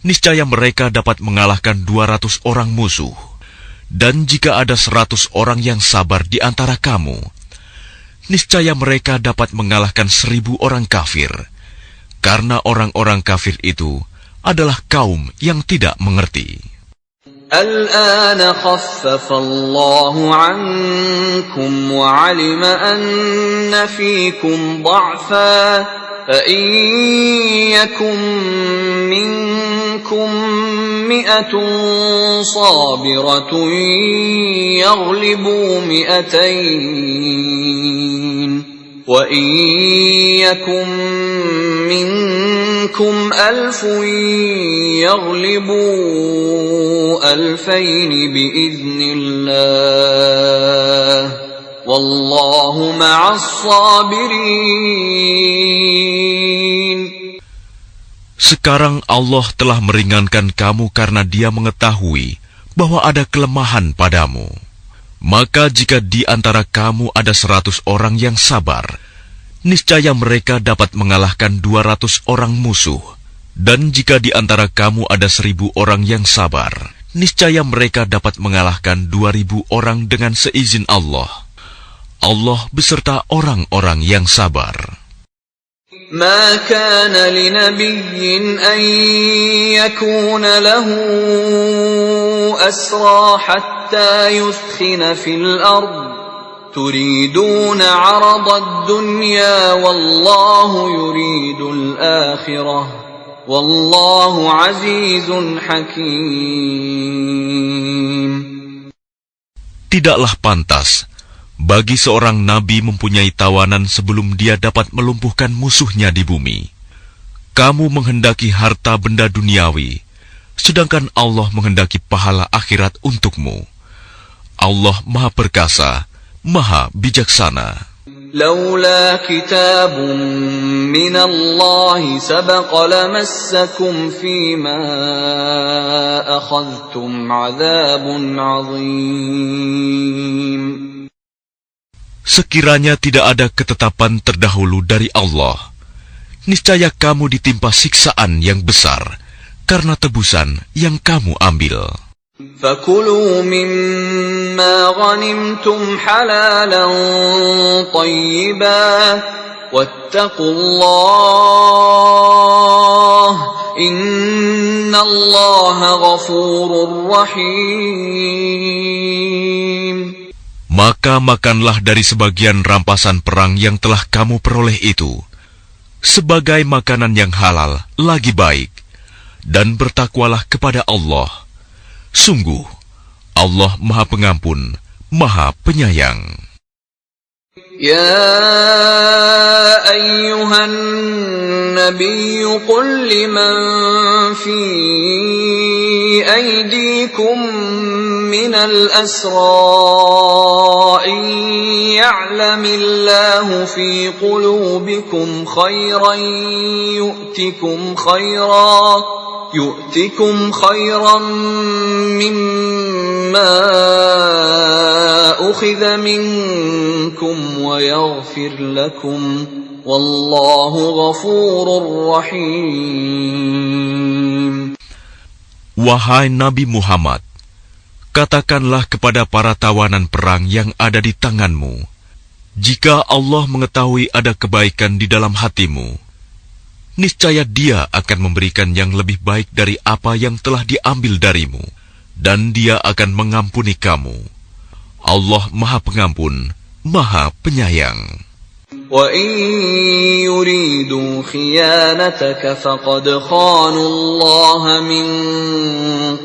Speaker 2: niscaya mereka dapat mengalahkan 200 orang musuh. Dan jika ada 100 orang yang sabar di antara kamu, niscaya mereka dapat mengalahkan 1000 orang kafir. Karena orang-orang kafir itu adalah kaum yang tidak mengerti.
Speaker 1: الآن خفف الله عنكم وعلم أن فيكم ضعفا فإن يكن منكم 100 صابرة يغلبوا 200 وَإِنْ يَكُنْ مِنْكُمْ 1000 يَغْلِبُوا 2000 بِإِذْنِ اللَّهِ وَاللَّهُ مَعَ الصَّابِرِينَ.
Speaker 2: Sekarang Allah telah meringankan kamu karena Dia mengetahui bahwa ada kelemahan padamu. Maka jika di antara kamu ada 100 orang yang sabar, niscaya mereka dapat mengalahkan 200 orang musuh. Dan jika di antara kamu ada 1000 orang yang sabar, niscaya mereka dapat mengalahkan 2000 orang dengan seizin Allah. Allah beserta orang-orang yang sabar.
Speaker 1: ما كان لنبي أن يكون له أسرى حتى يثخن في الأرض تريدون عرض الدنيا والله يريد الآخرة والله عزيز حكيم.
Speaker 2: Tidaklah pantas bagi seorang nabi mempunyai tawanan sebelum dia dapat melumpuhkan musuhnya di bumi. Kamu menghendaki harta benda duniawi, sedangkan Allah menghendaki pahala akhirat untukmu. Allah Maha Perkasa, Maha Bijaksana.
Speaker 1: لولا كتاب من الله سبق لمسكم فيما أخذتم عذاب عظيم.
Speaker 2: Sekiranya tidak ada ketetapan terdahulu dari Allah, niscaya kamu ditimpa siksaan yang besar karena tebusan yang kamu ambil.
Speaker 1: فَكُلُوا مِمَّا غَنِمْتُمْ حَلَالًا طَيِّبًا وَاتَّقُوا اللَّهَ إِنَّ اللَّهَ غَفُورٌ رَّحِيمٌ.
Speaker 2: Maka makanlah dari sebagian rampasan perang yang telah kamu peroleh itu, sebagai makanan yang halal lagi baik, dan bertakwalah kepada Allah. Sungguh, Allah Maha Pengampun, Maha Penyayang.
Speaker 1: يا أيها النبي قل لمن في أيديكم من الأسرى إن يعلم الله في قلوبكم خيرا يؤتكم خيرا مما أخذ منكم ويغفر لكم والله غفور رحيم.
Speaker 2: Wahai Nabi Muhammad, katakanlah kepada para tawanan perang yang ada di tanganmu, jika Allah mengetahui ada kebaikan di dalam hatimu, niscaya Dia akan memberikan yang lebih baik dari apa yang telah diambil darimu, dan Dia akan mengampuni kamu. Allah Maha Pengampun, Maha Penyayang.
Speaker 1: وَإِن يُرِيدُوا خِيَانَتَكَ فَقَدْ خَانُوا اللَّهَ مِن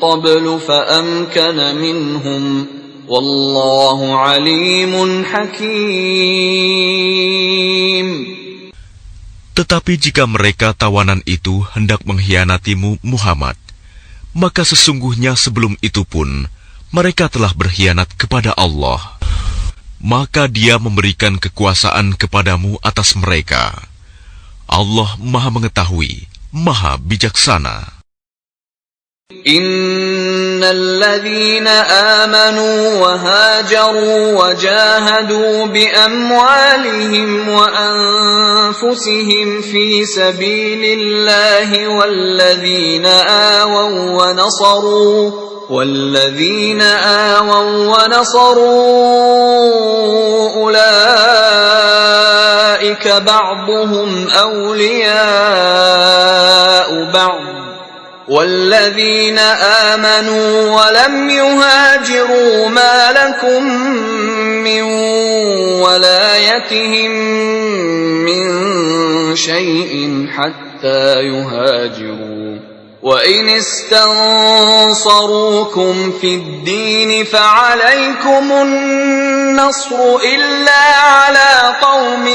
Speaker 1: قَبْلُ فَأَمْكَنَ مِنْهُمْ وَاللَّهُ عَلِيمٌ حَكِيمٌ.
Speaker 2: Tetapi jika mereka tawanan itu hendak mengkhianatimu Muhammad, maka sesungguhnya sebelum itu pun mereka telah berkhianat kepada Allah. Maka Dia memberikan kekuasaan kepadamu atas mereka. Allah Maha Mengetahui, Maha Bijaksana.
Speaker 1: إِنَّ الَّذِينَ آمَنُوا وَهَاجَرُوا وَجَاهَدُوا بِأَمْوَالِهِمْ وَأَنفُسِهِمْ فِي سَبِيلِ اللَّهِ وَالَّذِينَ آوَوا وَّنَصَرُوا أُولَئِكَ بَعْضُهُمْ أَوْلِيَاءُ بَعْضٍ وَالَّذِينَ آمَنُوا وَلَمْ يُهَاجِرُوا مَا لَكُمْ مِنْ وَلَايَتِهِمْ مِنْ شَيْءٍ حَتَّى يُهَاجِرُوا وَإِنِ اسْتَنصَرُوكُمْ فِي الدِّينِ فَعَلَيْكُمُ النَّصْرُ إِلَّا عَلَى قَوْمٍ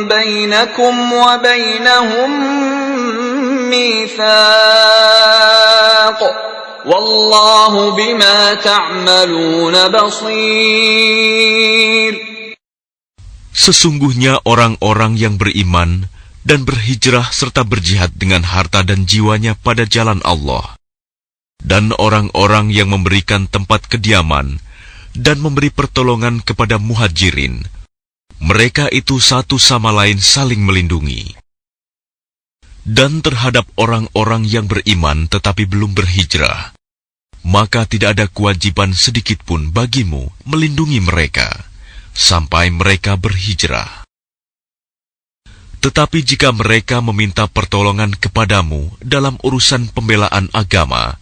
Speaker 1: بَيْنَكُمْ وَبَيْنَهُمْ مِيثَاقٌ وَاللَّهُ بِمَا تَعْمَلُونَ بَصِيرٌ.
Speaker 2: Sesungguhnya orang-orang yang beriman dan berhijrah serta berjihad dengan harta dan jiwanya pada jalan Allah, dan orang-orang yang memberikan tempat kediaman dan memberi pertolongan kepada muhajirin, mereka itu satu sama lain saling melindungi. Dan terhadap orang-orang yang beriman tetapi belum berhijrah, maka tidak ada kewajiban sedikitpun bagimu melindungi mereka sampai mereka berhijrah. Tetapi jika mereka meminta pertolongan kepadamu dalam urusan pembelaan agama,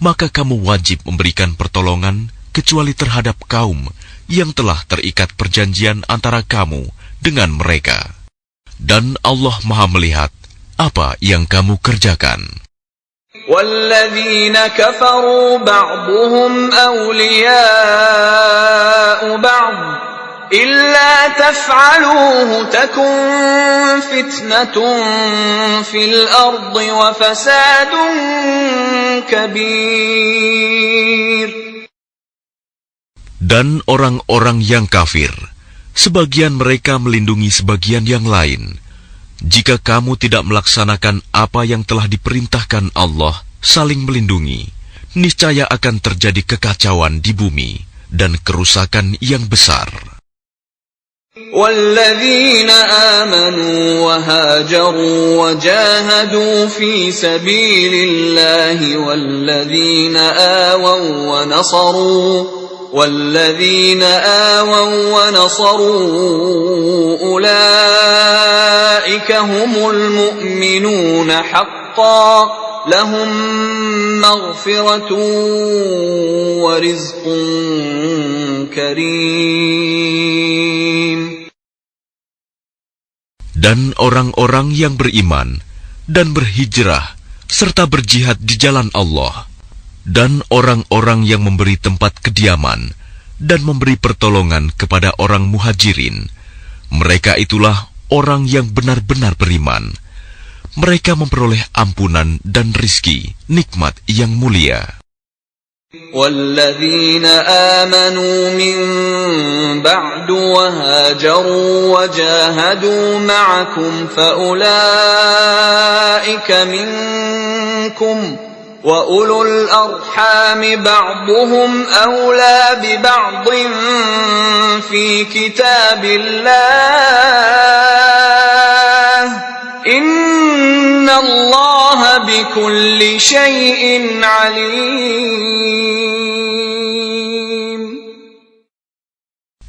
Speaker 2: maka kamu wajib memberikan pertolongan kecuali terhadap kaum yang telah terikat perjanjian antara kamu dengan mereka. Dan Allah Maha melihat apa yang kamu kerjakan.
Speaker 1: وَالَّذِينَ كَفَرُوا بَعْضُهُمْ أَوْلِيَاءُ بَعْضٍ إِلَّا تَفْعَلُوهُ تَكُنْ فِتْنَةٌ فِي الْأَرْضِ وَفَسَادٌ كَبِيرٌ.
Speaker 2: Dan orang-orang yang kafir, sebagian mereka melindungi sebagian yang lain. Jika kamu tidak melaksanakan apa yang telah diperintahkan Allah, saling melindungi, niscaya akan terjadi kekacauan di bumi dan kerusakan yang besar.
Speaker 1: والذين آمنوا وهاجروا وجاهدوا في سبيل الله والذين آووا ونصروا أولئك هم المؤمنون حقا لهم مغفرة ورزق كريم.
Speaker 2: Dan orang-orang yang beriman dan berhijrah serta berjihad di jalan Allah, dan orang-orang yang memberi tempat kediaman dan memberi pertolongan kepada orang muhajirin, mereka itulah orang yang benar-benar beriman. Mereka memperoleh ampunan dan rizki, nikmat yang mulia.
Speaker 1: والذين آمنوا من بعد وهاجروا وجاهدوا معكم فأولئك منكم وأولو الأرحام بعضهم أولى ببعض في كتاب الله إن الله بكل شيء عليم.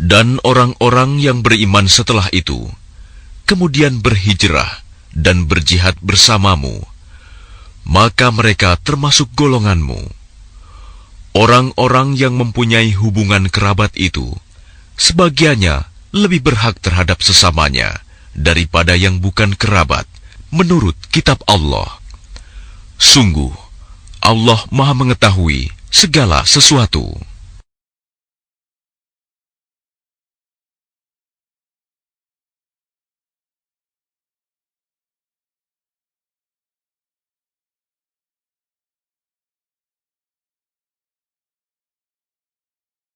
Speaker 2: Dan orang-orang yang beriman setelah itu, kemudian berhijrah dan berjihad bersamamu, maka mereka termasuk golonganmu. Orang-orang yang mempunyai hubungan kerabat itu, sebagiannya lebih berhak terhadap sesamanya daripada yang bukan kerabat, menurut kitab Allah. Sungguh, Allah Maha mengetahui segala sesuatu.